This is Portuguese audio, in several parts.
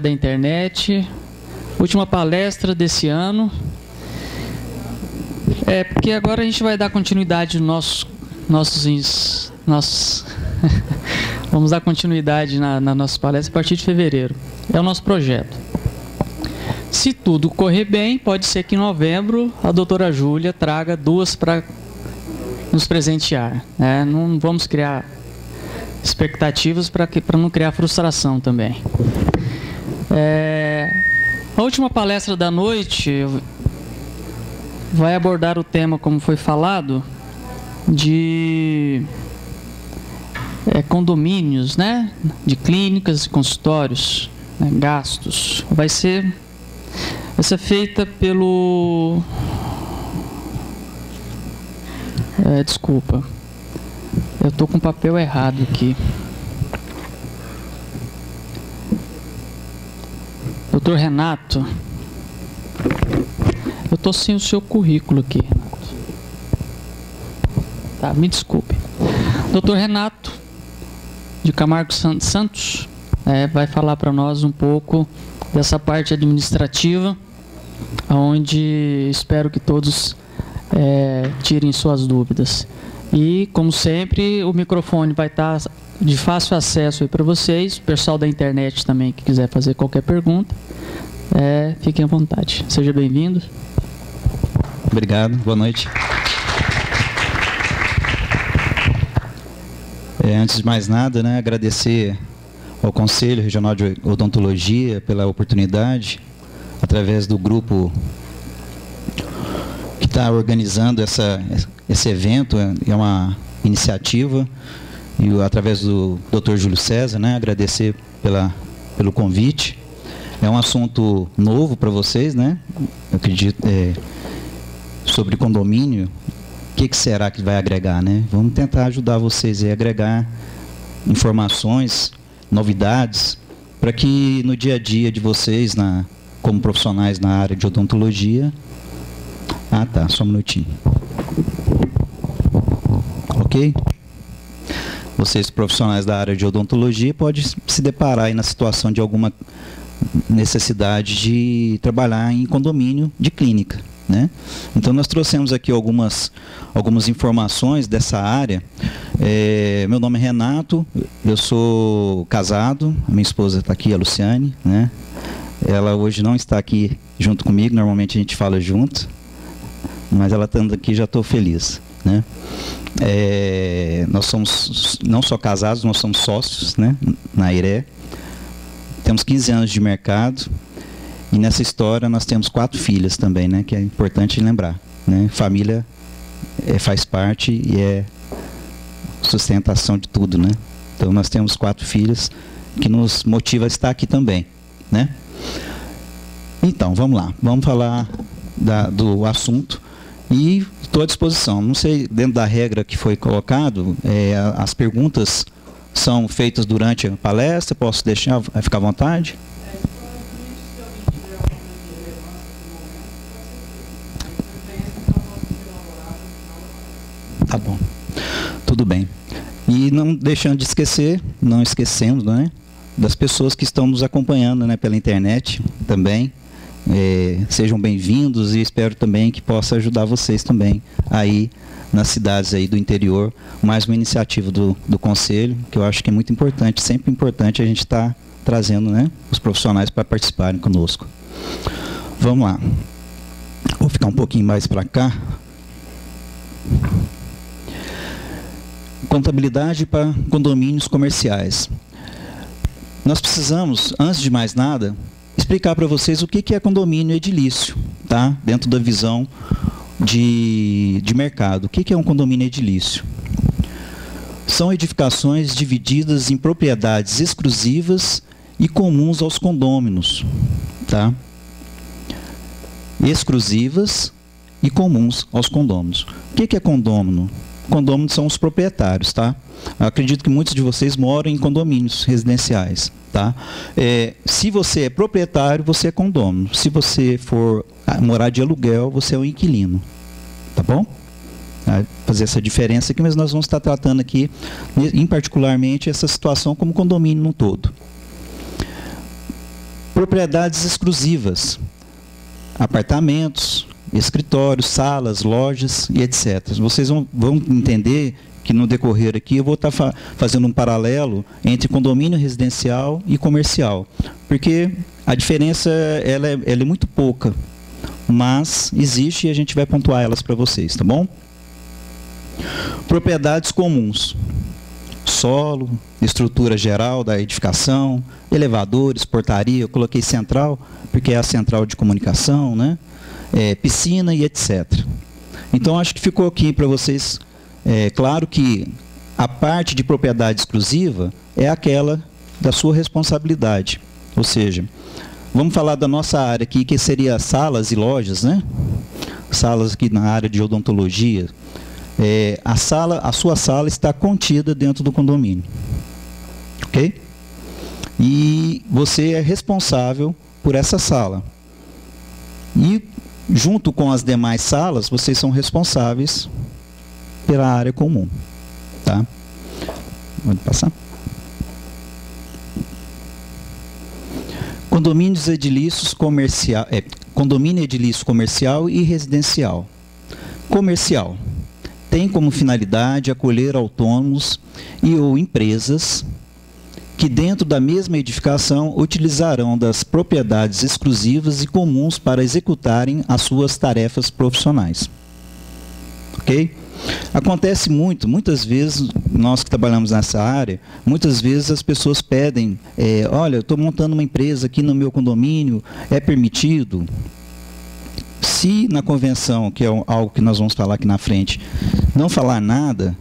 galera da internet. Última palestra desse ano. Porque agora a gente vai dar continuidade nos nossos vamos dar continuidade na nossa palestra a partir de fevereiro. É o nosso projeto. Se tudo correr bem, pode ser que em novembro a doutora Júlia traga 2 para nos presentear. Não vamos criar expectativas para não criar frustração também. A última palestra da noite vai abordar o tema, como foi falado, de condomínios, de clínicas e consultórios, gastos. Vai ser feita pelo... desculpa, eu estou com o papel errado aqui. Doutor Renato, eu estou sem o seu currículo aqui, Renato. Tá, me desculpe. Doutor Renato, de Camargo Santos, vai falar para nós um pouco dessa parte administrativa, onde espero que todos tirem suas dúvidas. E, como sempre, o microfone vai estar de fácil acesso para vocês. O pessoal da internet também, que quiser fazer qualquer pergunta, fiquem à vontade. Seja bem-vindo. Obrigado, boa noite. Antes de mais nada, agradecer ao Conselho Regional de Odontologia pela oportunidade, através do grupo que está organizando esse evento. É uma iniciativa, e através do Dr. Júlio César, agradecer pelo convite. É um assunto novo para vocês, eu acredito, sobre condomínio. O que será que vai agregar, Vamos tentar ajudar vocês a agregar informações, novidades, para que no dia a dia de vocês, como profissionais na área de odontologia... Ah, tá, só um minutinho. Ok? Vocês, profissionais da área de odontologia, podem se deparar aí na situação de alguma necessidade de trabalhar em condomínio de clínica, Então, nós trouxemos aqui algumas informações dessa área. Meu nome é Renato, eu sou casado, a minha esposa está aqui, a Luciane, Ela hoje não está aqui junto comigo, normalmente a gente fala junto, mas ela estando aqui já estou feliz, Nós somos não só casados, nós somos sócios, na IRE. Temos 15 anos de mercado, e nessa história nós temos 4 filhas também, que é importante lembrar, Família faz parte e é sustentação de tudo, Então nós temos 4 filhas que nos motiva a estar aqui também, Então, vamos lá, vamos falar do assunto, e estou à disposição. Não sei, dentro da regra que foi colocado, as perguntas são feitas durante a palestra, posso deixar, ficar à vontade? Tá bom, tudo bem. E não deixando de esquecer, não esquecendo, das pessoas que estão nos acompanhando, pela internet também. Sejam bem-vindos, e espero também que possa ajudar vocês também aí nas cidades aí do interior. Mais uma iniciativa do Conselho, que eu acho que é muito importante, sempre importante a gente estar trazendo, os profissionais para participarem conosco. Vamos lá. Vou ficar um pouquinho mais para cá. Contabilidade para condomínios comerciais. Nós precisamos, antes de mais nada, explicar para vocês o que é condomínio edilício, dentro da visão de mercado. O que é um condomínio edilício? São edificações divididas em propriedades exclusivas e comuns aos condôminos, Exclusivas e comuns aos condôminos. O que é condômino? Condôminos são os proprietários, Eu acredito que muitos de vocês moram em condomínios residenciais, se você é proprietário, você é condômino. Se você for morar de aluguel, você é um inquilino, tá bom? Fazer essa diferença aqui, mas nós vamos estar tratando aqui, em particularmente, essa situação como condomínio no todo. Propriedades exclusivas, apartamentos, escritórios, salas, lojas e etc. Vocês vão entender que no decorrer aqui eu vou estar fazendo um paralelo entre condomínio residencial e comercial, porque a diferença ela é muito pouca, mas existe e a gente vai pontuar elas para vocês, tá bom? Propriedades comuns: solo, estrutura geral da edificação, elevadores, portaria. Eu coloquei central porque é a central de comunicação, né? Piscina e etc. Então acho que ficou aqui para vocês claro que a parte de propriedade exclusiva é aquela da sua responsabilidade, ou seja, vamos falar da nossa área aqui, que seria salas e lojas, né? Salas aqui na área de odontologia. A sua sala está contida dentro do condomínio, ok? E você é responsável por essa sala. E junto com as demais salas, vocês são responsáveis pela área comum, tá? Pode passar. Condomínios edilícios comercial, condomínio edilício comercial e residencial. Comercial tem como finalidade acolher autônomos e ou empresas que dentro da mesma edificação utilizarão das propriedades exclusivas e comuns para executarem as suas tarefas profissionais. Ok? Acontece muitas vezes, nós que trabalhamos nessa área, muitas vezes as pessoas pedem, olha, eu estou montando uma empresa aqui no meu condomínio, é permitido? Se na convenção, que é algo que nós vamos falar aqui na frente, não falar nada,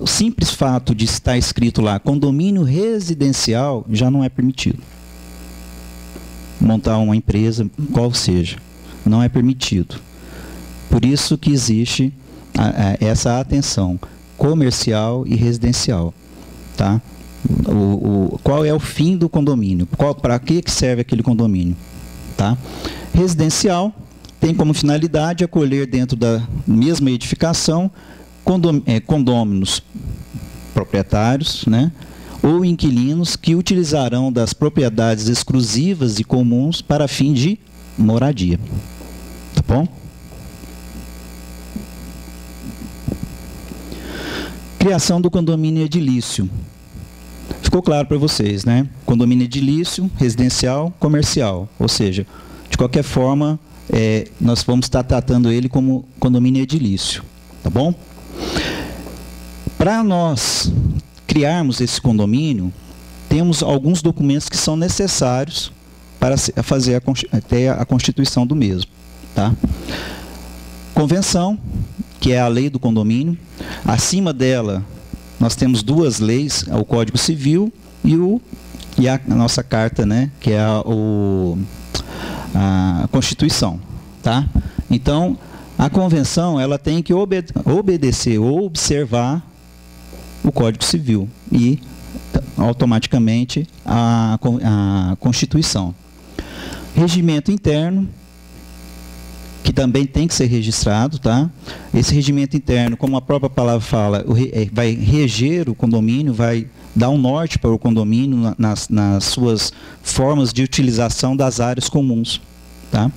o simples fato de estar escrito lá, condomínio residencial, já não é permitido. Montar uma empresa, qual seja, não é permitido. Por isso que existe essa atenção comercial e residencial, tá? Qual é o fim do condomínio? Para que serve aquele condomínio? Tá? Residencial tem como finalidade acolher dentro da mesma edificação condôminos proprietários, né? Ou inquilinos que utilizarão das propriedades exclusivas e comuns para fim de moradia. Tá bom? Criação do condomínio edilício. Ficou claro para vocês, né? Condomínio edilício, residencial, comercial. Ou seja, de qualquer forma, nós vamos estar tratando ele como condomínio edilício. Tá bom? Para nós criarmos esse condomínio, temos alguns documentos que são necessários para fazer até a constituição do mesmo. Tá? Convenção, que é a lei do condomínio. Acima dela, nós temos duas leis, o Código Civil e a nossa carta, né, que é a Constituição. Tá? Então, a convenção ela tem que obedecer ou observar o Código Civil e, automaticamente, a Constituição. Regimento interno, que também tem que ser registrado, tá? Esse regimento interno, como a própria palavra fala, vai reger o condomínio, vai dar um norte para o condomínio nas suas formas de utilização das áreas comuns, tá?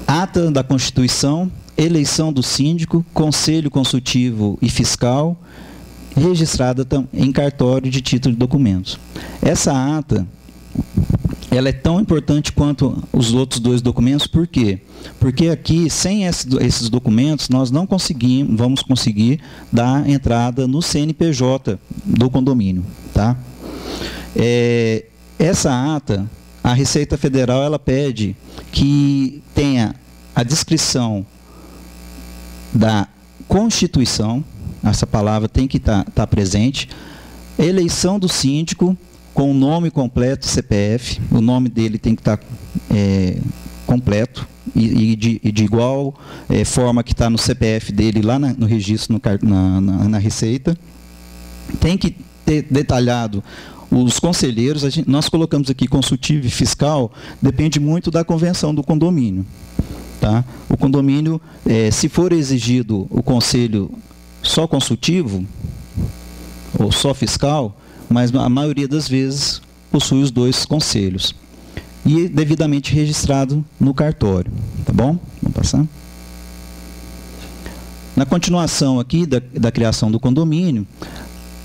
Ata da Constituição, eleição do síndico, conselho consultivo e fiscal, registrada em cartório de título de documentos. Essa ata, ela é tão importante quanto os outros dois documentos, por quê? Porque aqui, sem esses documentos, nós não vamos conseguir dar entrada no CNPJ do condomínio. Tá? Essa ata, a Receita Federal, ela pede que tenha a descrição da Constituição, essa palavra tem que estar presente, eleição do síndico, com o nome completo, CPF, o nome dele tem que estar completo, de igual forma que está no CPF dele lá no registro, na Receita. Tem que ter detalhado os conselheiros, nós colocamos aqui consultivo e fiscal, depende muito da convenção do condomínio. Tá? O condomínio, se for exigido o conselho só consultivo, ou só fiscal, mas a maioria das vezes possui os 2 conselhos. E devidamente registrado no cartório. Tá bom? Vamos passar. Na continuação aqui da criação do condomínio,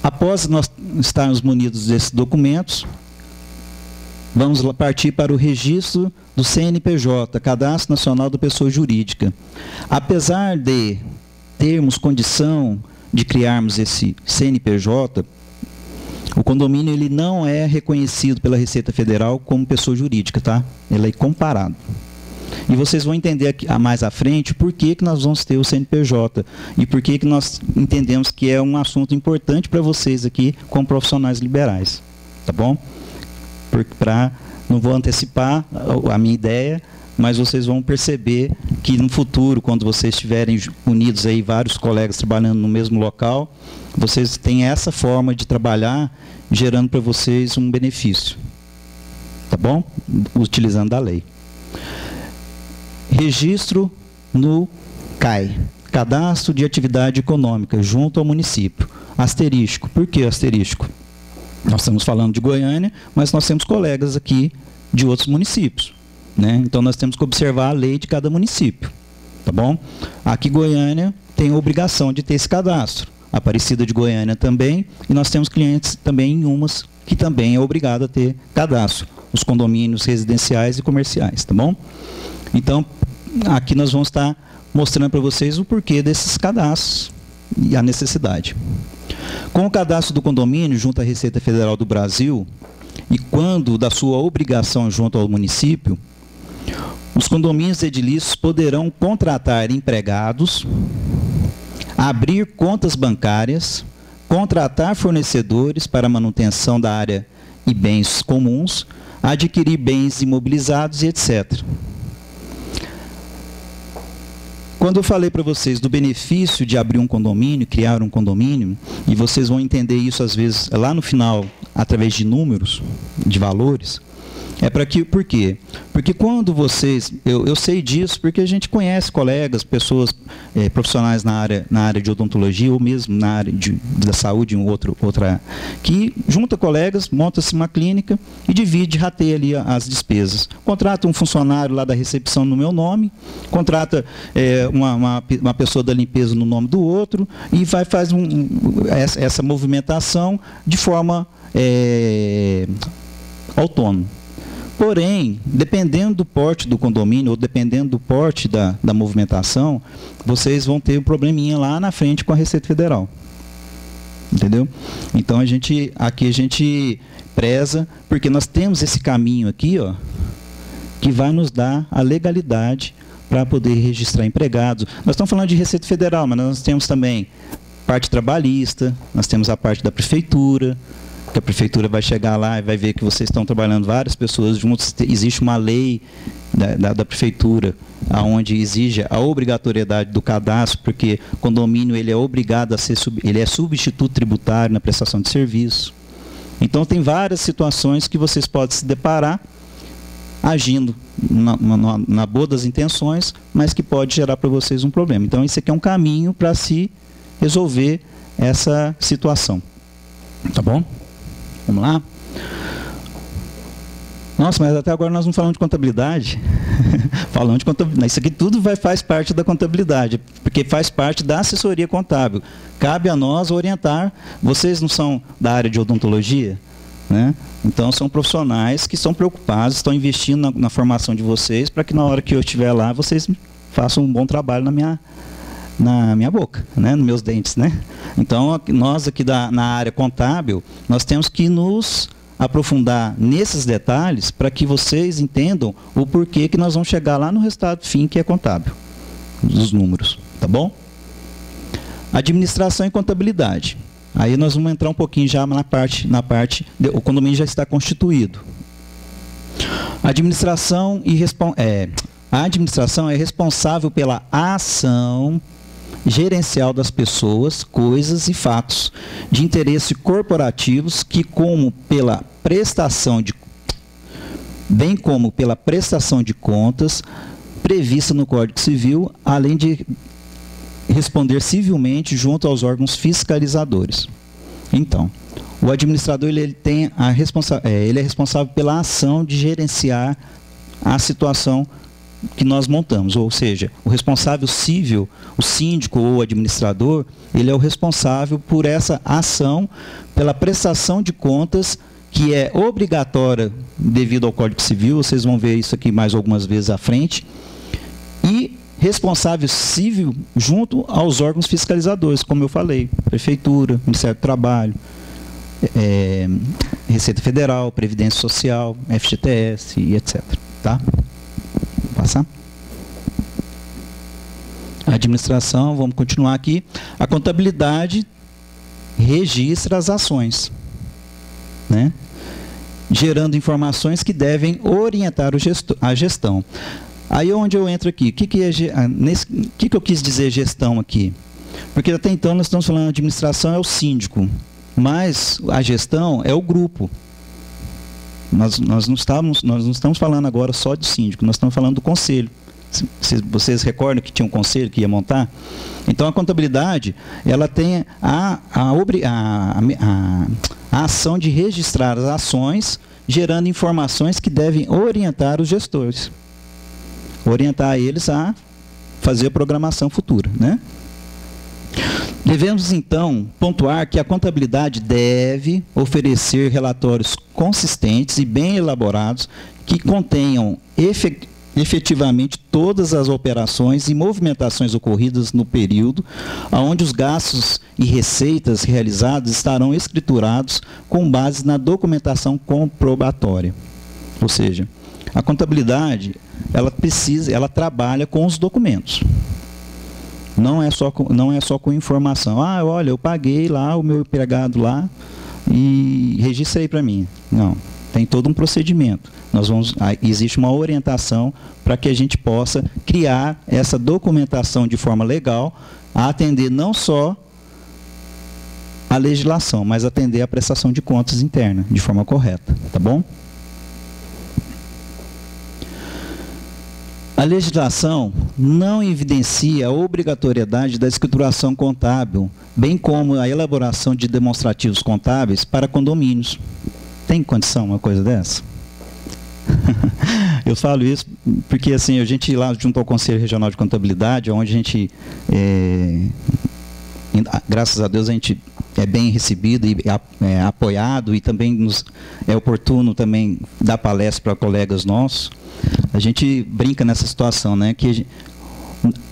após nós estarmos munidos desses documentos, vamos partir para o registro do CNPJ, Cadastro Nacional da Pessoa Jurídica. Apesar de termos condição de criarmos esse CNPJ, o condomínio ele não é reconhecido pela Receita Federal como pessoa jurídica, tá? Ele é comparado. E vocês vão entender aqui, mais à frente por que nós vamos ter o CNPJ e por que nós entendemos que é um assunto importante para vocês aqui como profissionais liberais. Tá bom? Não vou antecipar a minha ideia, mas vocês vão perceber que no futuro, quando vocês estiverem unidos aí, vários colegas trabalhando no mesmo local, vocês têm essa forma de trabalhar, gerando para vocês um benefício. Tá bom? Utilizando a lei. Registro no CAE, Cadastro de Atividade Econômica, junto ao município. Asterisco. Por que asterisco? Nós estamos falando de Goiânia, mas nós temos colegas aqui de outros municípios, né? Então nós temos que observar a lei de cada município, tá bom? Aqui Goiânia tem a obrigação de ter esse cadastro. Aparecida de Goiânia também, e nós temos clientes também em umas que também é obrigado a ter cadastro, os condomínios residenciais e comerciais, tá bom? Então, aqui nós vamos estar mostrando para vocês o porquê desses cadastros e a necessidade. Com o cadastro do condomínio junto à Receita Federal do Brasil, e quando da sua obrigação junto ao município, os condomínios edilícios poderão contratar empregados, abrir contas bancárias, contratar fornecedores para manutenção da área e bens comuns, adquirir bens imobilizados e etc. Quando eu falei para vocês do benefício de abrir um condomínio, criar um condomínio, e vocês vão entender isso às vezes lá no final, através de números, de valores, por quê? Porque quando vocês, eu sei disso porque a gente conhece colegas, pessoas profissionais na área de odontologia ou mesmo na área da saúde, outra, que junta colegas, monta-se uma clínica e divide, rateia ali as despesas. Contrata um funcionário lá da recepção no meu nome, contrata uma pessoa da limpeza no nome do outro e faz essa movimentação de forma autônoma. Porém, dependendo do porte do condomínio, ou dependendo do porte da movimentação, vocês vão ter um probleminha lá na frente com a Receita Federal. Entendeu? Então, aqui a gente preza, porque nós temos esse caminho aqui, ó, que vai nos dar a legalidade para poder registrar empregados. Nós estamos falando de Receita Federal, mas nós temos também parte trabalhista, nós temos a parte da prefeitura, que a prefeitura vai chegar lá e vai ver que vocês estão trabalhando várias pessoas juntas. Existe uma lei da prefeitura onde exige a obrigatoriedade do cadastro, porque o condomínio ele é obrigado a ser, ele é substituto tributário na prestação de serviço. Então tem várias situações que vocês podem se deparar agindo na boa das intenções, mas que pode gerar para vocês um problema. Então isso aqui é um caminho para se resolver essa situação. Tá bom? Vamos lá? Nossa, mas até agora nós não falamos de contabilidade. Falando de contabilidade. Isso aqui tudo faz parte da contabilidade, porque faz parte da assessoria contábil. Cabe a nós orientar. Vocês não são da área de odontologia, né? Então são profissionais que estão preocupados, estão investindo na formação de vocês, para que na hora que eu estiver lá, vocês façam um bom trabalho na minha boca, né? Nos meus dentes, né? Então, nós aqui na área contábil, nós temos que nos aprofundar nesses detalhes para que vocês entendam o porquê que nós vamos chegar lá no resultado fim, que é contábil, dos números, tá bom? Administração e contabilidade. Aí nós vamos entrar um pouquinho já na parte o condomínio já está constituído. A administração é responsável pela ação gerencial das pessoas, coisas e fatos de interesse corporativos bem como pela prestação de contas prevista no Código Civil, além de responder civilmente junto aos órgãos fiscalizadores. Então, O administrador ele é responsável pela ação de gerenciar a situação que nós montamos, ou seja, o responsável civil, o síndico ou o administrador, ele é o responsável por essa ação, pela prestação de contas, que é obrigatória devido ao Código Civil, vocês vão ver isso aqui mais algumas vezes à frente, e responsável civil junto aos órgãos fiscalizadores, como eu falei, Prefeitura, Ministério do Trabalho, Receita Federal, Previdência Social, FGTS e etc. Tá? Passar. A administração, vamos continuar aqui. A contabilidade registra as ações, né? Gerando informações que devem orientar a gestão. Aí onde eu entro aqui, o que eu quis dizer gestão aqui? Porque até então nós estamos falando de administração é o síndico, mas a gestão é o grupo. Nós não estamos falando agora só de síndico, nós estamos falando do conselho. Vocês recordam que tinha um conselho que ia montar? Então a contabilidade, ela tem a ação de registrar as ações, gerando informações que devem orientar os gestores. Orientar eles a fazer a programação futura, né? Devemos, então, pontuar que a contabilidade deve oferecer relatórios consistentes e bem elaborados que contenham efetivamente todas as operações e movimentações ocorridas no período, onde os gastos e receitas realizados estarão escriturados com base na documentação comprobatória. Ou seja, a contabilidade, ela trabalha com os documentos. Não é só com informação. Ah, olha, eu paguei lá o meu empregado lá e registrei para mim. Não, tem todo um procedimento. Existe uma orientação para que a gente possa criar essa documentação de forma legal, a atender não só a legislação, mas atender a prestação de contas interna de forma correta, tá bom? A legislação não evidencia a obrigatoriedade da escrituração contábil, bem como a elaboração de demonstrativos contábeis para condomínios. Tem condição uma coisa dessa? Eu falo isso porque assim, a gente lá junto ao Conselho Regional de Contabilidade, onde a gente, graças a Deus, a gente é bem recebido e apoiado, e também é oportuno também dar palestra para colegas nossos. A gente brinca nessa situação, né, que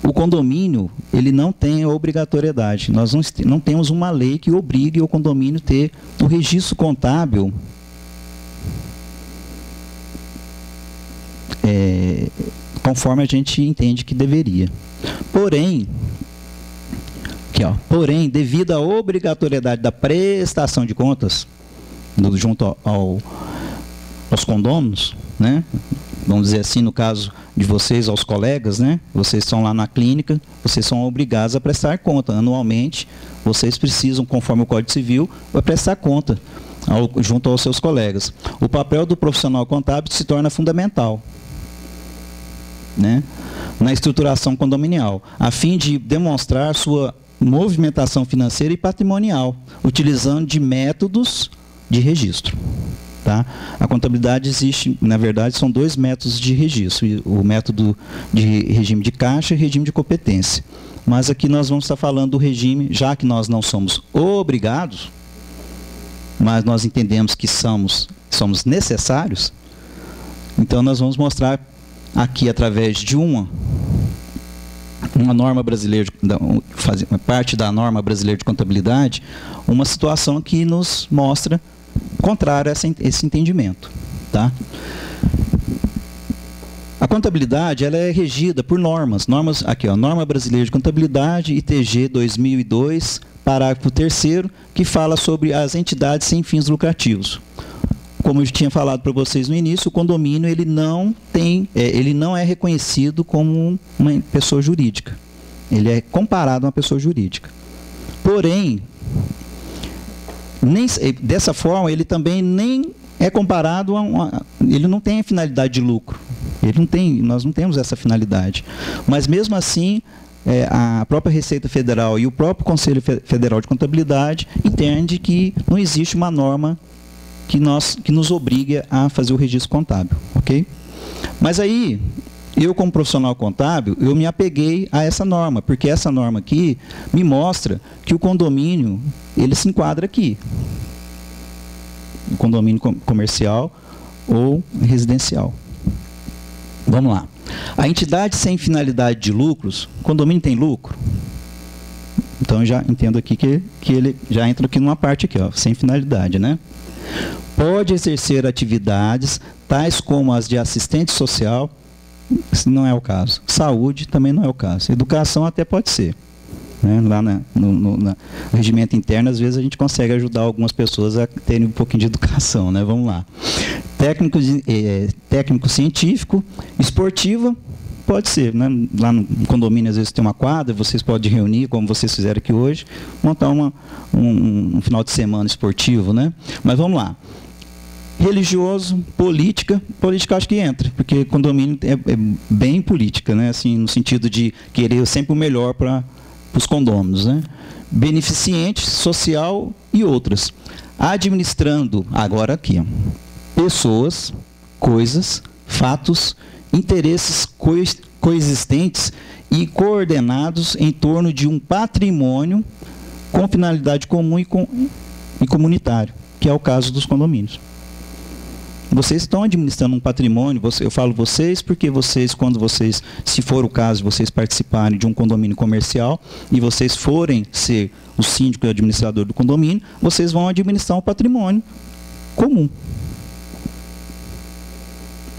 o condomínio, ele não tem a obrigatoriedade. Nós não temos uma lei que obrigue o condomínio a ter o registro contábil conforme a gente entende que deveria. Porém, devido à obrigatoriedade da prestação de contas junto aos condôminos, né? Vamos dizer assim, no caso de vocês, aos colegas, né? Vocês estão lá na clínica, vocês são obrigados a prestar conta. Anualmente, vocês precisam, conforme o Código Civil, prestar conta junto aos seus colegas. O papel do profissional contábil se torna fundamental, né, na estruturação condominial, a fim de demonstrar sua movimentação financeira e patrimonial, utilizando de métodos de registro. Tá? A contabilidade existe, na verdade, são dois métodos de registro, o método de regime de caixa e regime de competência. Mas aqui nós vamos estar falando do regime, já que nós não somos obrigados, mas nós entendemos que somos necessários, então nós vamos mostrar aqui através de uma norma brasileira, parte da norma brasileira de contabilidade, uma situação que nos mostra contrário a esse entendimento. Tá? A contabilidade ela é regida por normas aqui, ó, Norma Brasileira de Contabilidade, ITG 2002, parágrafo 3º, que fala sobre as entidades sem fins lucrativos. Como eu tinha falado para vocês no início, o condomínio ele não é reconhecido como uma pessoa jurídica. Ele é comparado a uma pessoa jurídica. Porém, dessa forma, ele também nem é comparado ele não tem a finalidade de lucro. Nós não temos essa finalidade. Mas mesmo assim, a própria Receita Federal e o próprio Conselho Federal de Contabilidade entende que não existe uma norma que nos obrigue a fazer o registro contábil, ok? Mas aí, eu como profissional contábil, eu me apeguei a essa norma, porque essa norma aqui me mostra que o condomínio, ele se enquadra aqui. O condomínio comercial ou residencial. Vamos lá. A entidade sem finalidade de lucros, o condomínio tem lucro? Então, eu já entendo aqui que ele já entra aqui numa parte aqui, ó, sem finalidade, né? Pode exercer atividades tais como as de assistente social, isso não é o caso. Saúde também não é o caso. Educação até pode ser. Né? Lá no regimento interno, às vezes a gente consegue ajudar algumas pessoas a terem um pouquinho de educação, né? Vamos lá. Técnico científico, esportiva, pode ser. Né? Lá no condomínio, às vezes, tem uma quadra, vocês podem reunir, como vocês fizeram aqui hoje, montar um final de semana esportivo, né? Mas vamos lá. Religioso, política acho que entra, porque condomínio é bem política, né? Assim, no sentido de querer sempre o melhor para os condôminos, né? Beneficente, social e outras. Administrando, agora aqui, ó, pessoas, coisas, fatos, interesses coexistentes e coordenados em torno de um patrimônio com finalidade comum e comunitário, que é o caso dos condomínios. Vocês estão administrando um patrimônio, eu falo vocês porque vocês, quando vocês, se for o caso, vocês participarem de um condomínio comercial e vocês forem ser o síndico e o administrador do condomínio, vocês vão administrar um patrimônio comum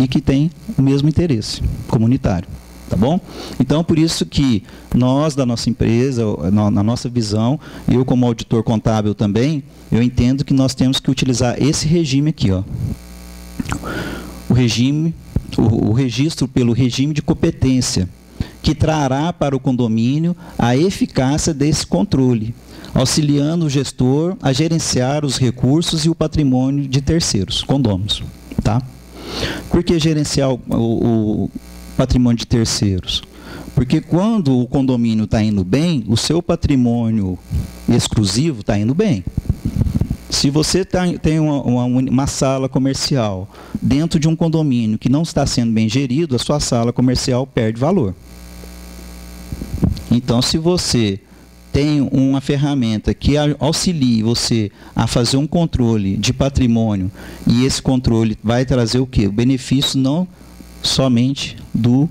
e que tem o mesmo interesse comunitário. Tá bom? Então, por isso que nós, da nossa empresa, na nossa visão, eu como auditor contábil também, eu entendo que nós temos que utilizar esse regime aqui, ó. O registro pelo regime de competência, que trará para o condomínio a eficácia desse controle, auxiliando o gestor a gerenciar os recursos e o patrimônio de terceiros, condôminos. Tá? Por que gerenciar o patrimônio de terceiros? Porque quando o condomínio está indo bem, o seu patrimônio exclusivo está indo bem. Se você tem uma sala comercial dentro de um condomínio que não está sendo bem gerido, a sua sala comercial perde valor. Então, se você tem uma ferramenta que auxilie você a fazer um controle de patrimônio, e esse controle vai trazer o quê? O benefício não somente do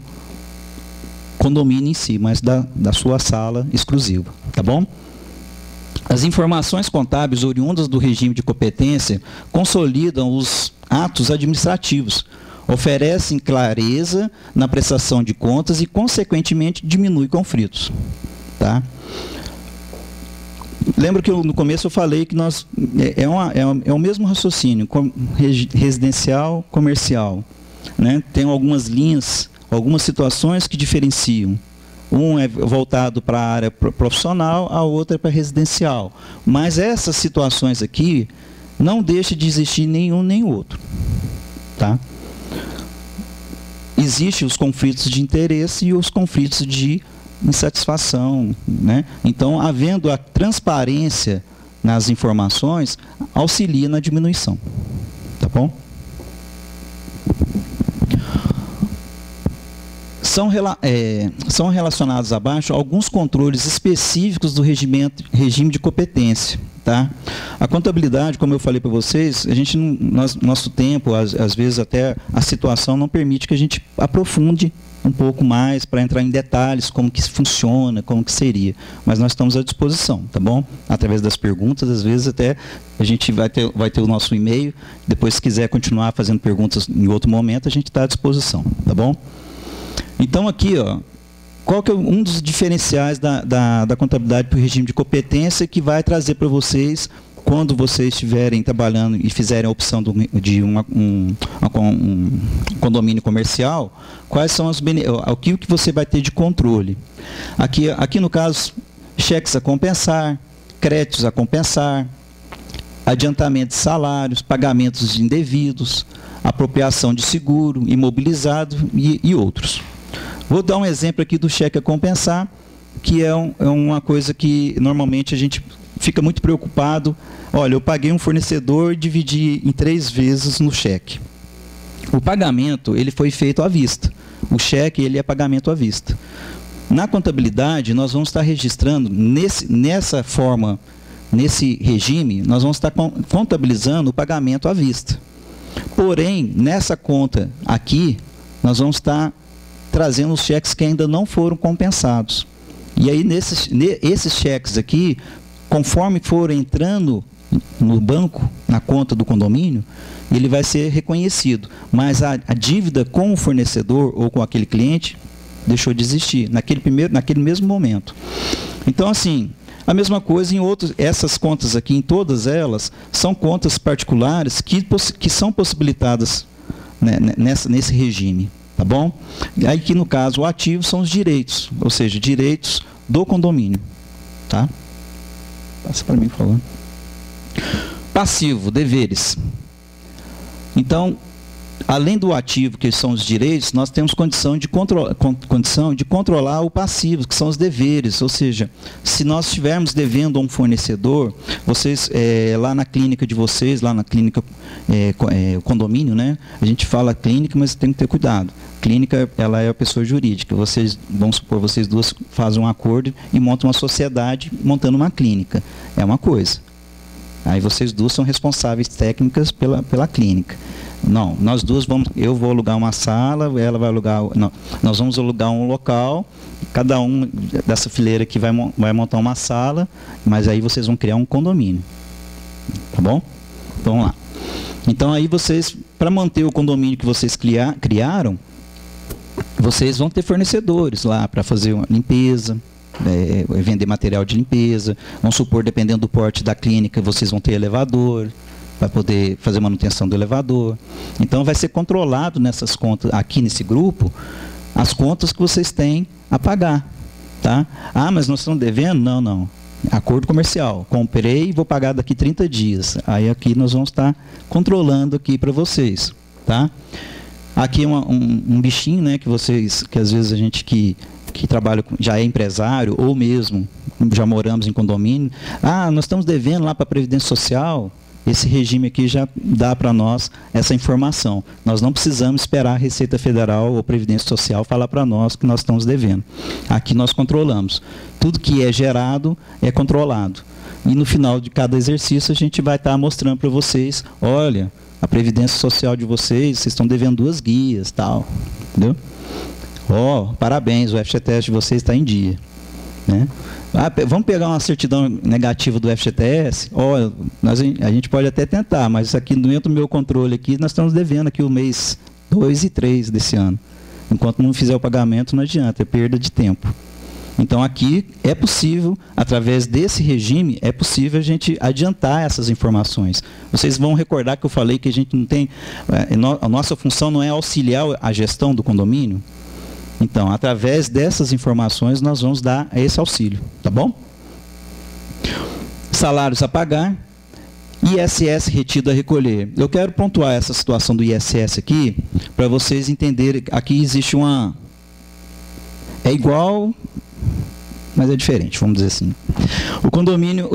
condomínio em si, mas da sua sala exclusiva. Tá bom? As informações contábeis oriundas do regime de competência consolidam os atos administrativos, oferecem clareza na prestação de contas e, consequentemente, diminuem conflitos. Tá? Lembra que no começo eu falei que é o mesmo raciocínio, residencial, comercial. Né? Tem algumas linhas, algumas situações que diferenciam. Um é voltado para a área profissional, a outra é para residencial. Mas essas situações aqui, não deixa de existir nenhum nem outro. Tá? Existem os conflitos de interesse e os conflitos de insatisfação. Né? Então, havendo a transparência nas informações, auxilia na diminuição. Tá bom? São relacionados abaixo alguns controles específicos do regime de competência. Tá? A contabilidade, como eu falei para vocês, a gente nosso tempo, às vezes até a situação não permite que a gente aprofunde um pouco mais para entrar em detalhes, como que funciona, como que seria. Mas nós estamos à disposição, tá bom? Através das perguntas, às vezes até a gente vai ter o nosso e-mail, depois se quiser continuar fazendo perguntas em outro momento, a gente está à disposição, tá bom? Então, aqui, ó, qual que é um dos diferenciais da contabilidade para o regime de competência que vai trazer para vocês, quando vocês estiverem trabalhando e fizerem a opção de um condomínio comercial, quais são o que você vai ter de controle? Aqui no caso, cheques a compensar, créditos a compensar, adiantamento de salários, pagamentos indevidos, apropriação de seguro, imobilizado e outros. Vou dar um exemplo aqui do cheque a compensar, que é uma coisa que normalmente a gente fica muito preocupado. Olha, eu paguei um fornecedor e dividi em 3 vezes no cheque. O pagamento, ele foi feito à vista. O cheque, ele é pagamento à vista. Na contabilidade, nós vamos estar registrando, nessa forma, nesse regime, nós vamos estar contabilizando o pagamento à vista. Porém, nessa conta aqui, nós vamos estar trazendo os cheques que ainda não foram compensados. E aí, esses cheques aqui, conforme forem entrando no banco, na conta do condomínio, ele vai ser reconhecido. Mas a dívida com o fornecedor ou com aquele cliente deixou de existir naquele mesmo momento. Então, assim, a mesma coisa em outros, essas contas aqui, em todas elas, são contas particulares que são possibilitadas, né, nesse regime, tá bom? Aí que, no caso, o ativo são os direitos, ou seja, direitos do condomínio, tá? Passa para mim, por favor. Passivo, deveres. Então, além do ativo, que são os direitos, nós temos condição de controlar o passivo, que são os deveres. Ou seja, se nós estivermos devendo a um fornecedor, vocês, lá na clínica de vocês, lá na clínica, condomínio, né? A gente fala clínica, mas tem que ter cuidado. Clínica, ela é a pessoa jurídica. Vocês, vamos supor, vocês duas fazem um acordo e montam uma sociedade montando uma clínica. É uma coisa. Aí vocês duas são responsáveis técnicas pela clínica. Não, nós duas eu vou alugar uma sala, ela vai alugar, não, nós vamos alugar um local, cada um dessa fileira aqui vai montar uma sala, mas aí vocês vão criar um condomínio. Tá bom? Então, vamos lá. Então aí vocês, para manter o condomínio que vocês criaram, vocês vão ter fornecedores lá para fazer uma limpeza, vender material de limpeza. Vamos supor, dependendo do porte da clínica, vocês vão ter elevador para poder fazer manutenção do elevador. Então vai ser controlado nessas contas, aqui nesse grupo, as contas que vocês têm a pagar, tá? Ah, mas nós estamos devendo? Não, não. Acordo comercial. Comprei e vou pagar daqui 30 dias. Aí aqui nós vamos estar controlando aqui para vocês, tá? Aqui é um bichinho, né, que às vezes a gente que trabalha, já é empresário, ou mesmo já moramos em condomínio. Ah, nós estamos devendo lá para a Previdência Social. Esse regime aqui já dá para nós essa informação. Nós não precisamos esperar a Receita Federal ou Previdência Social falar para nós que nós estamos devendo. Aqui nós controlamos. Tudo que é gerado é controlado. E no final de cada exercício a gente vai estar mostrando para vocês, olha, a Previdência Social de vocês estão devendo 2 guias, tal. Entendeu? Parabéns, o FGTS de vocês está em dia, né? Vamos pegar uma certidão negativa do FGTS? A gente pode até tentar, mas isso aqui dentro do meu controle aqui, nós estamos devendo aqui o mês 2 e 3 desse ano. Enquanto não fizer o pagamento, não adianta, é perda de tempo. Então aqui é possível, através desse regime, é possível a gente adiantar essas informações. Vocês vão recordar que eu falei que a gente não tem, a nossa função não é auxiliar a gestão do condomínio? Então, através dessas informações, nós vamos dar esse auxílio, tá bom? Salários a pagar, ISS retido a recolher. Eu quero pontuar essa situação do ISS aqui, para vocês entenderem. Aqui existe uma... É igual, mas é diferente, vamos dizer assim. O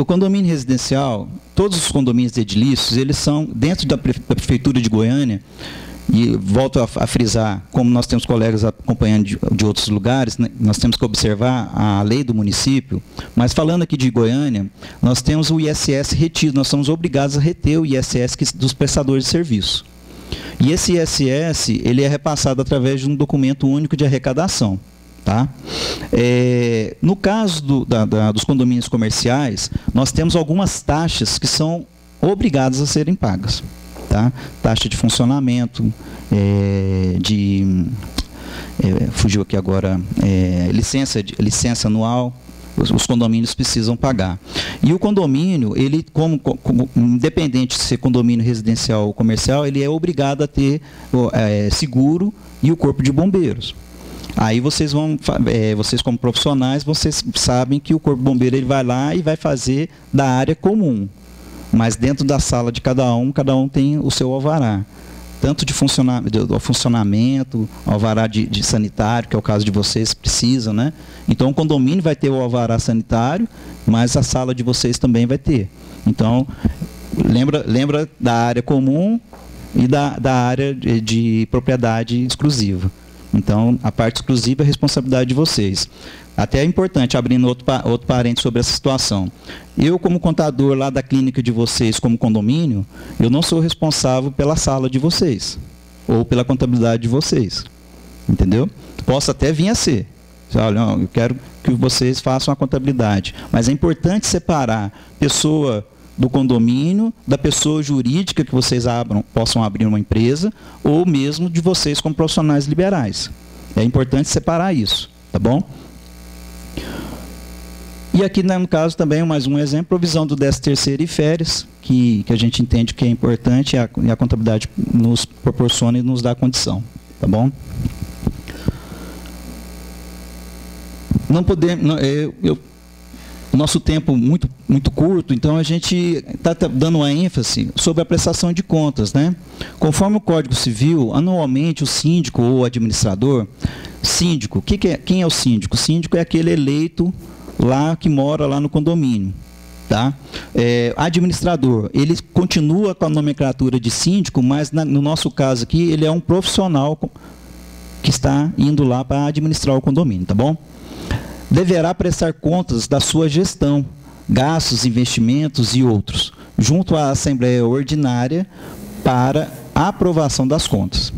condomínio residencial, todos os condomínios edilícios, eles são, dentro da Prefeitura de Goiânia, e volto a frisar, como nós temos colegas acompanhando de outros lugares, né, nós temos que observar a lei do município, mas falando aqui de Goiânia, nós temos o ISS retido, nós somos obrigados a reter o ISS dos prestadores de serviço. E esse ISS, ele é repassado através de um documento único de arrecadação. Tá? No caso dos condomínios comerciais, nós temos algumas taxas que são obrigadas a serem pagas. Tá? Taxa de funcionamento, fugiu aqui agora, licença anual, os condomínios precisam pagar. E o condomínio, ele, independente de ser condomínio residencial ou comercial, ele é obrigado a ter seguro e o corpo de bombeiros. Aí vocês como profissionais, vocês sabem que o corpo de bombeiro ele vai lá e vai fazer da área comum. Mas dentro da sala de cada um tem o seu alvará. tanto de funcionamento, alvará de sanitário, que é o caso de vocês, precisam, né? Então, o condomínio vai ter o alvará sanitário, mas a sala de vocês também vai ter. Então, lembra da área comum e da área de propriedade exclusiva. Então, a parte exclusiva é responsabilidade de vocês. Até é importante, abrindo outro parênteses sobre essa situação. Eu, como contador lá da clínica de vocês, como condomínio, eu não sou responsável pela sala de vocês, ou pela contabilidade de vocês. Entendeu? Posso até vir a ser. Olha, eu quero que vocês façam a contabilidade. Mas é importante separar pessoa do condomínio, da pessoa jurídica que vocês possam abrir uma empresa, ou mesmo de vocês como profissionais liberais. É importante separar isso, tá bom? E aqui, no caso, também, mais um exemplo, provisão do 13º e férias, que a gente entende que é importante e a contabilidade nos proporciona e nos dá condição, tá bom? Não podemos... Nosso tempo muito curto, então a gente está dando uma ênfase sobre a prestação de contas, né? Conforme o Código Civil, anualmente o síndico ou administrador, síndico, quem é o síndico? O síndico é aquele eleito lá que mora lá no condomínio, tá? Administrador, ele continua com a nomenclatura de síndico, mas no nosso caso aqui, ele é um profissional que está indo lá para administrar o condomínio, tá bom? Deverá prestar contas da sua gestão, gastos, investimentos e outros, junto à Assembleia Ordinária para a aprovação das contas.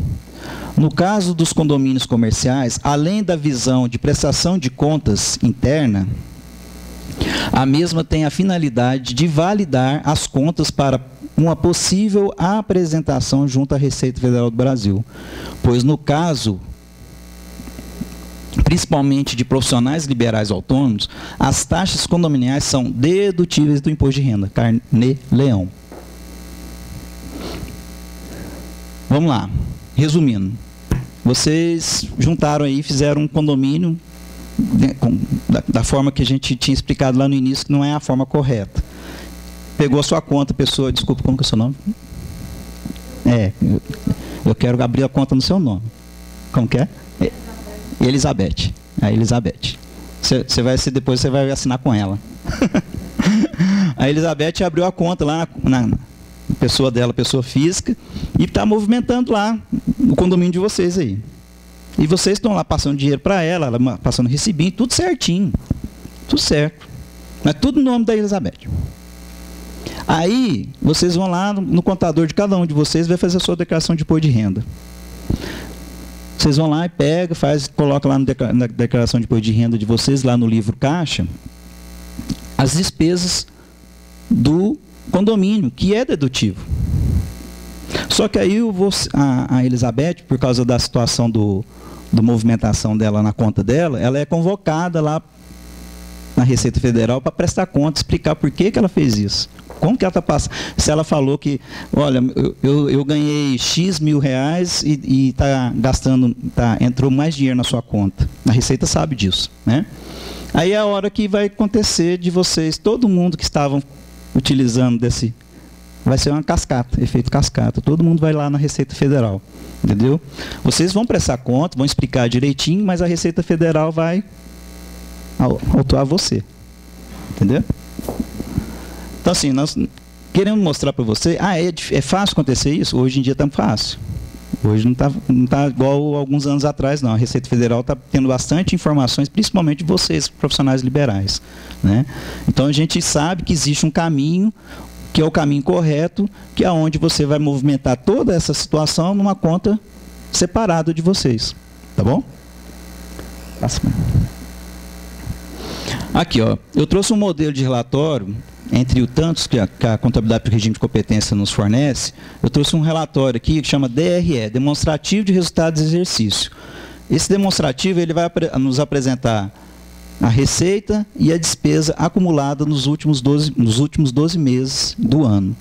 No caso dos condomínios comerciais, além da visão de prestação de contas interna, a mesma tem a finalidade de validar as contas para uma possível apresentação junto à Receita Federal do Brasil, pois no caso principalmente de profissionais liberais autônomos, as taxas condominiais são dedutíveis do imposto de renda, Carnê-Leão. Vamos lá, resumindo. Vocês juntaram aí, fizeram um condomínio da forma que a gente tinha explicado lá no início, que não é a forma correta. Pegou a sua conta, pessoa, desculpa, como que é o seu nome? Eu quero abrir a conta no seu nome. Como que é? Elizabeth. A Elizabeth. Depois você vai assinar com ela. A Elizabeth abriu a conta lá na pessoa dela, pessoa física, e está movimentando lá o condomínio de vocês aí. E vocês estão lá passando dinheiro para ela passando recibinho, tudo certinho. Tudo certo. Mas tudo no nome da Elizabeth. Aí, vocês vão lá no contador de cada um de vocês, vai fazer a sua declaração de imposto de renda. Vocês vão lá e pega, coloca lá na declaração de imposto de renda de vocês, lá no livro caixa, as despesas do condomínio, que é dedutivo. Só que aí a Elizabeth, por causa da situação da movimentação dela na conta dela, ela é convocada lá na Receita Federal para prestar conta, explicar por que ela fez isso. Como que ela está passando? Se ela falou que, olha, eu ganhei X mil reais e está gastando, entrou mais dinheiro na sua conta. A Receita sabe disso, né? Aí é a hora que vai acontecer de vocês, todo mundo que estavam utilizando vai ser uma cascata, efeito cascata. Todo mundo vai lá na Receita Federal, entendeu? Vocês vão prestar conta, vão explicar direitinho, mas a Receita Federal vai autuar você, entendeu? Então, assim, nós queremos mostrar para você, é fácil acontecer isso? Hoje em dia está fácil. Hoje não tá igual alguns anos atrás, não. A Receita Federal está tendo bastante informações, principalmente vocês, profissionais liberais, né? Então, a gente sabe que existe um caminho, que é o caminho correto, que é onde você vai movimentar toda essa situação numa conta separada de vocês. Tá bom? Passa. Aqui, ó, eu trouxe um modelo de relatório, entre o tantos que a contabilidade por regime de competência nos fornece, eu trouxe um relatório aqui que chama DRE, Demonstrativo de Resultados de Exercício. Esse demonstrativo ele vai nos apresentar a receita e a despesa acumulada nos últimos 12 meses do ano.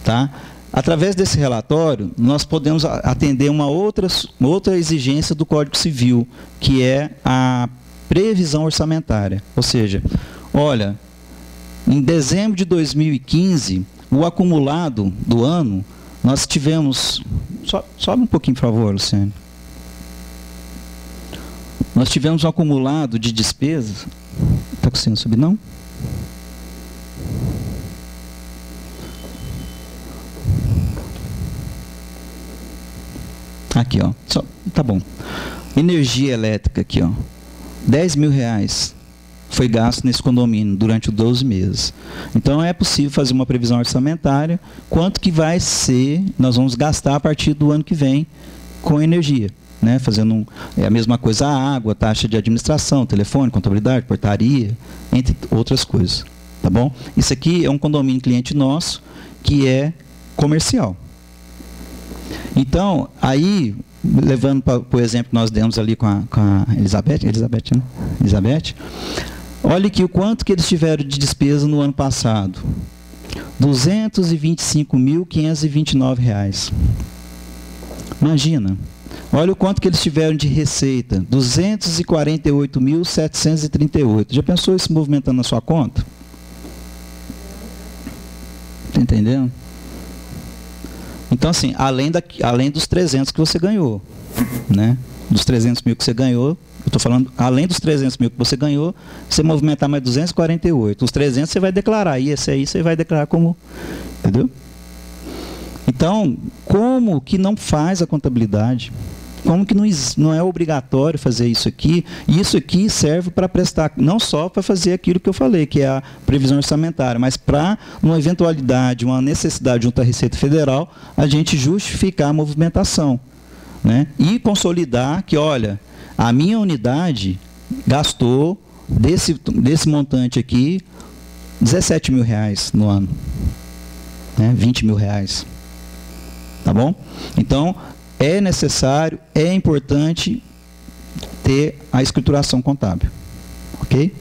Tá? Através desse relatório, nós podemos atender uma outra exigência do Código Civil, que é a previsão orçamentária. Ou seja, olha, em dezembro de 2015, o acumulado do ano nós tivemos... Sobe um pouquinho, por favor, Luciane. Nós tivemos um acumulado de despesas... Está conseguindo subir, não? Aqui, ó. Tá bom. Energia elétrica aqui, ó. R$10.000 foi gasto nesse condomínio durante os 12 meses. Então é possível fazer uma previsão orçamentária, quanto que vai ser, nós vamos gastar a partir do ano que vem com energia, né? Fazendo a mesma coisa a água, taxa de administração, telefone, contabilidade, portaria, entre outras coisas, tá bom? Isso aqui é um condomínio cliente nosso que é comercial. Então, aí, levando para o exemplo que nós demos ali com a Elizabeth, né? Elizabeth, olha aqui o quanto que eles tiveram de despesa no ano passado. R$ 225.529. Imagina. Olha o quanto que eles tiveram de receita. R$ 248.738. Já pensou isso movimentando na sua conta? Está entendendo? Então, assim, além dos 300 que você ganhou, né? Dos 300 mil que você ganhou, eu estou falando, além dos 300 mil que você ganhou, você movimentar mais 248. Os 300 você vai declarar, e esse aí você vai declarar como, entendeu? Então, como que não faz a contabilidade? Como que não é obrigatório fazer isso aqui? E isso aqui serve para prestar, não só para fazer aquilo que eu falei, que é a previsão orçamentária, mas para, numa eventualidade, uma necessidade junto à Receita Federal, a gente justificar a movimentação, né? E consolidar que, olha, a minha unidade gastou desse montante aqui R$17.000 no ano, né? R$20.000. Tá bom? Então, é necessário, é importante ter a escrituração contábil. Ok?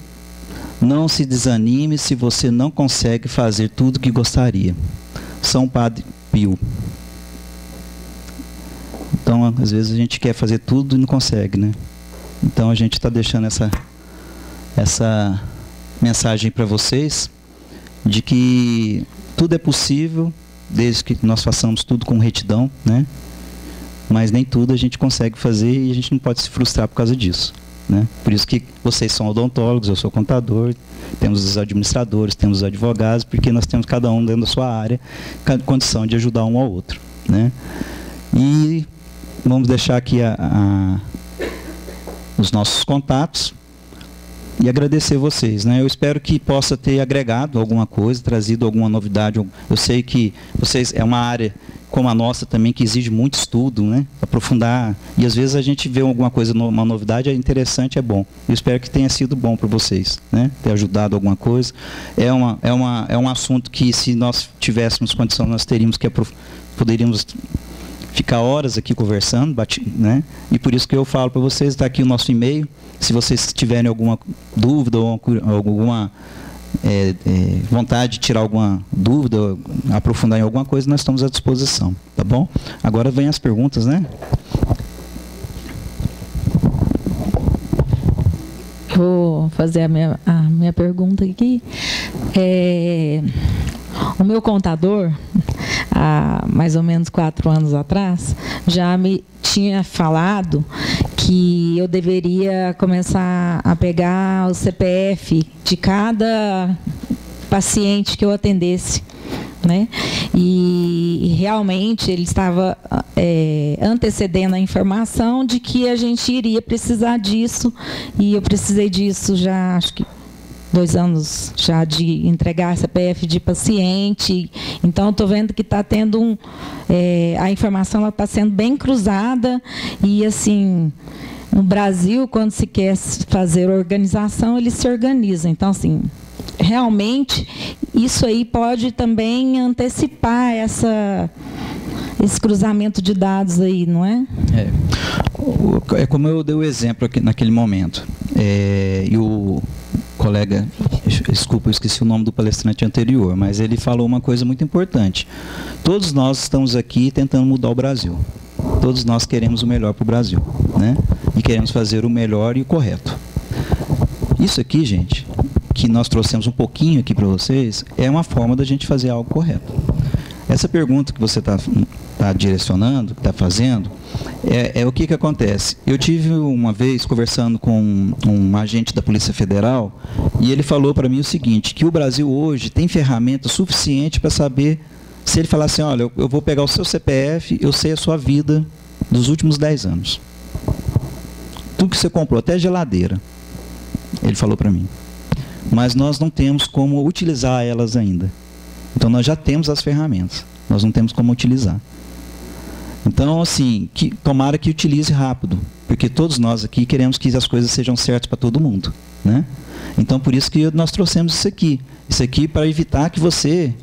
Não se desanime se você não consegue fazer tudo que gostaria. São Padre Pio. Então, às vezes a gente quer fazer tudo e não consegue, né? Então, a gente está deixando essa mensagem para vocês de que tudo é possível, desde que nós façamos tudo com retidão, né? Mas nem tudo a gente consegue fazer e a gente não pode se frustrar por causa disso, né? Por isso que vocês são odontólogos, eu sou contador, temos os administradores, temos os advogados, porque nós temos cada um dentro da sua área, com condição de ajudar um ao outro, né? E vamos deixar aqui os nossos contatos e agradecer vocês, né? Eu espero que possa ter agregado alguma coisa, trazido alguma novidade. Eu sei que vocês é uma área como a nossa também que exige muito estudo, né? Aprofundar, e às vezes a gente vê alguma coisa, uma novidade, é interessante, é bom. Eu espero que tenha sido bom para vocês, né? Ter ajudado alguma coisa. É um assunto que, se nós tivéssemos condição, nós teríamos que poderíamos ficar horas aqui conversando, né? E por isso que eu falo para vocês, está aqui o nosso e-mail. Se vocês tiverem alguma dúvida ou alguma vontade de tirar alguma dúvida, aprofundar em alguma coisa, nós estamos à disposição, tá bom? Agora vem as perguntas, né? Vou fazer a minha pergunta aqui. O meu contador, há mais ou menos 4 anos atrás, já me tinha falado que eu deveria começar a pegar o CPF de cada paciente que eu atendesse, né? E realmente ele estava antecedendo a informação de que a gente iria precisar disso, e eu precisei disso já, acho que 2 anos já, de entregar CPF de paciente. Então, estou vendo que está tendo a informação está sendo bem cruzada, e assim, no Brasil, quando se quer fazer organização, eles se organizam. Então, assim, realmente, isso aí pode também antecipar esse cruzamento de dados aí, não é? É como eu dei o exemplo aqui naquele momento. E o colega, desculpa, eu esqueci o nome do palestrante anterior, mas ele falou uma coisa muito importante. Todos nós estamos aqui tentando mudar o Brasil. Todos nós queremos o melhor para o Brasil, né? E queremos fazer o melhor e o correto. Isso aqui, gente, que nós trouxemos um pouquinho aqui para vocês, é uma forma da gente fazer algo correto. Essa pergunta que você está está direcionando, que está fazendo, o que acontece. Eu tive uma vez conversando com um agente da Polícia Federal e ele falou para mim o seguinte, que o Brasil hoje tem ferramenta suficiente para saber, se ele falar assim, olha, eu vou pegar o seu CPF, eu sei a sua vida dos últimos 10 anos. Tudo que você comprou, até geladeira, ele falou para mim. Mas nós não temos como utilizar elas ainda. Então nós já temos as ferramentas, nós não temos como utilizar. Então, assim, tomara que utilize rápido, porque todos nós aqui queremos que as coisas sejam certas para todo mundo, né? Então, por isso que nós trouxemos isso aqui para evitar que você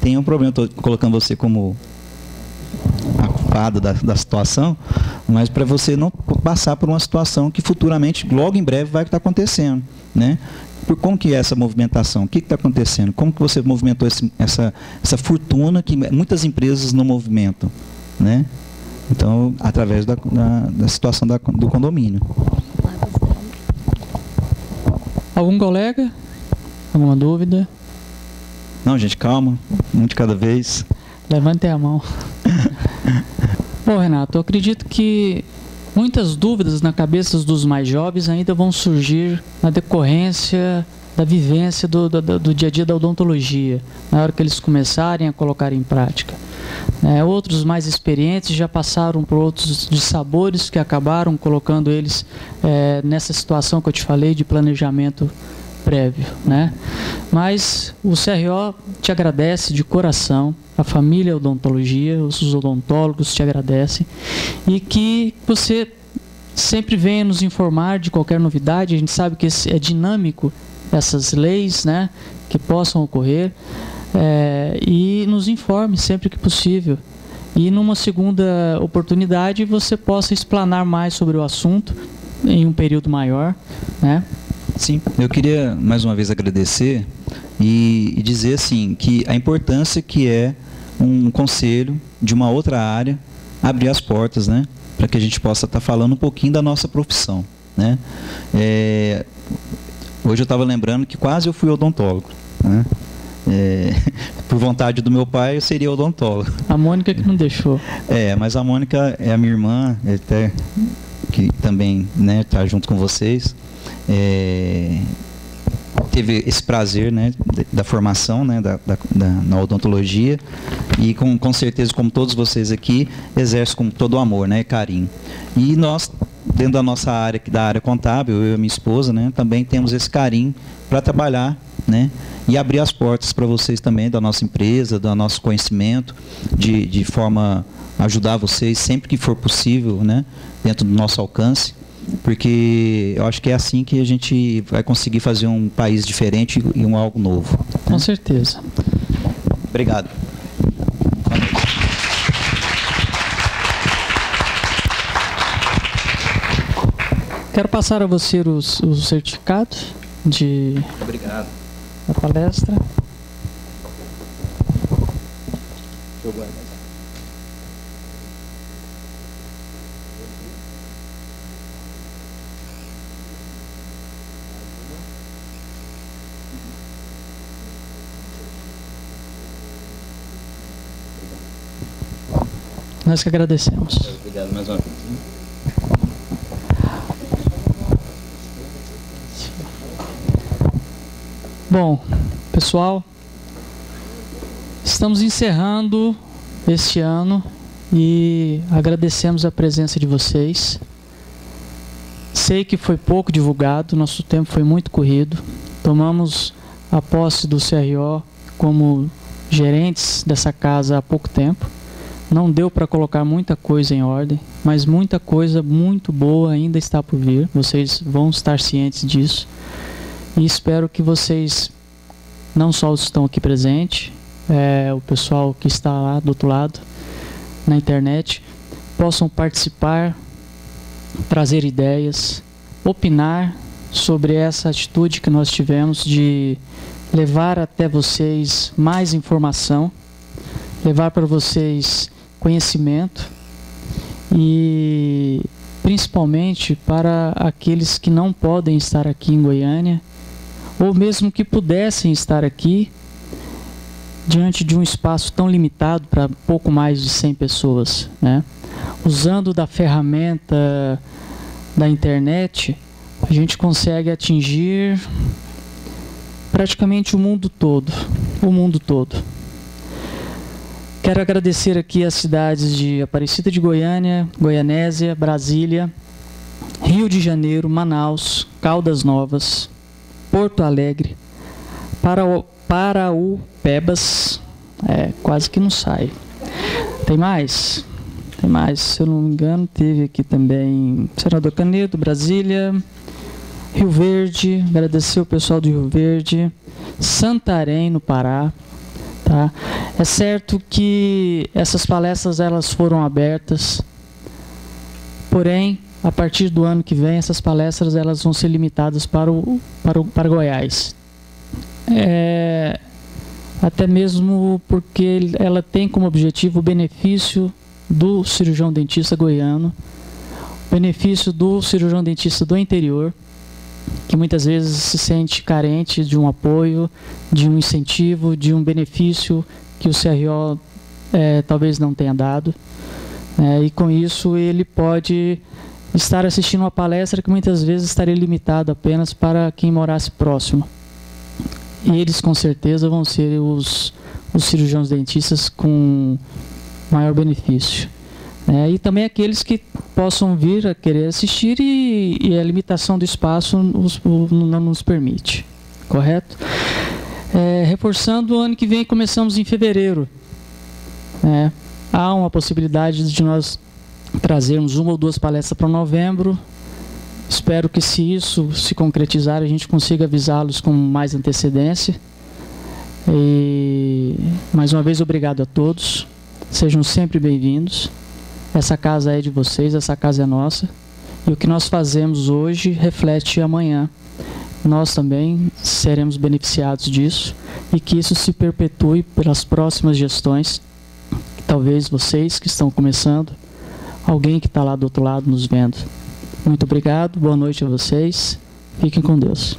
tenha um problema. Estou colocando você como a culpada da situação, mas para você não passar por uma situação que futuramente, logo em breve, vai estar acontecendo, né? Como que é essa movimentação? O que está acontecendo? Como que você movimentou essa fortuna que muitas empresas não movimentam, né? Então, através da situação do condomínio. Algum colega? Alguma dúvida? Não, gente, calma. Um de cada vez. Levantem a mão. Bom, Renato, eu acredito que muitas dúvidas na cabeça dos mais jovens ainda vão surgir na decorrência da vivência do dia a dia da odontologia, na hora que eles começarem a colocar em prática. Outros mais experientes já passaram por outros dissabores que acabaram colocando eles nessa situação que eu te falei de planejamento prévio, né? Mas o CRO te agradece de coração, a família odontologia, os odontólogos te agradecem, e que você sempre venha nos informar de qualquer novidade. A gente sabe que é dinâmico essas leis, né, que possam ocorrer, e nos informe sempre que possível. E numa segunda oportunidade você possa explanar mais sobre o assunto em um período maior, né? Sim, eu queria mais uma vez agradecer e dizer assim que a importância que é um conselho de uma outra área abrir as portas, né, para que a gente possa estar falando um pouquinho da nossa profissão, né? Hoje eu estava lembrando que quase eu fui odontólogo, né? Por vontade do meu pai eu seria odontólogo. A Mônica que não deixou. Mas a Mônica é a minha irmã, até que também, né, está junto com vocês. Teve esse prazer, né, da formação, né, na odontologia, e com certeza, como todos vocês aqui, exerce com todo o amor, né, e carinho. E nós, dentro da nossa área, da área contábil, eu e a minha esposa, né, também temos esse carinho para trabalhar, né, e abrir as portas para vocês também, da nossa empresa, do nosso conhecimento, de forma a ajudar vocês sempre que for possível, né, dentro do nosso alcance. Porque eu acho que é assim que a gente vai conseguir fazer um país diferente e algo novo. Com certeza. Obrigado. Quero passar a você o certificado Obrigado. Da palestra. Eu guardo. Nós que agradecemos. Obrigado mais uma vez. Bom, pessoal, estamos encerrando este ano e agradecemos a presença de vocês. Sei que foi pouco divulgado, nosso tempo foi muito corrido. Tomamos a posse do CRO como gerentes dessa casa há pouco tempo. Não deu para colocar muita coisa em ordem, mas muita coisa muito boa ainda está por vir. Vocês vão estar cientes disso. E espero que vocês, não só os que estão aqui presentes, o pessoal que está lá do outro lado, na internet, possam participar, trazer ideias, opinar sobre essa atitude que nós tivemos de levar até vocês mais informação, levar para vocês conhecimento e principalmente para aqueles que não podem estar aqui em Goiânia ou mesmo que pudessem estar aqui diante de um espaço tão limitado para pouco mais de 100 pessoas, né? Usando da ferramenta da internet, a gente consegue atingir praticamente o mundo todo. Quero agradecer aqui as cidades de Aparecida de Goiânia, Goianésia, Brasília, Rio de Janeiro, Manaus, Caldas Novas, Porto Alegre, Paraupebas, quase que não sai. Tem mais, se eu não me engano, teve aqui também Senador Canedo, Brasília, Rio Verde, agradecer o pessoal de Rio Verde, Santarém, no Pará. Tá? É certo que essas palestras elas foram abertas, porém, a partir do ano que vem, essas palestras elas vão ser limitadas para Goiás. Até mesmo porque ela tem como objetivo o benefício do cirurgião dentista goiano, o benefício do cirurgião dentista do interior, que muitas vezes se sente carente de um apoio, de um incentivo, de um benefício que o CRO talvez não tenha dado. E com isso ele pode estar assistindo uma palestra que muitas vezes estaria limitado apenas para quem morasse próximo. E eles com certeza vão ser os cirurgiãos dentistas com maior benefício. E também aqueles que possam vir a querer assistir e a limitação do espaço não nos permite. Correto? Reforçando, o ano que vem começamos em fevereiro. Há uma possibilidade de nós trazermos 1 ou 2 palestras para novembro. Espero que, se isso se concretizar, a gente consiga avisá-los com mais antecedência. E mais uma vez, obrigado a todos. Sejam sempre bem-vindos. Essa casa é de vocês, essa casa é nossa. E o que nós fazemos hoje reflete amanhã. Nós também seremos beneficiados disso e que isso se perpetue pelas próximas gestões. Talvez vocês que estão começando, alguém que está lá do outro lado nos vendo. Muito obrigado, boa noite a vocês. Fiquem com Deus.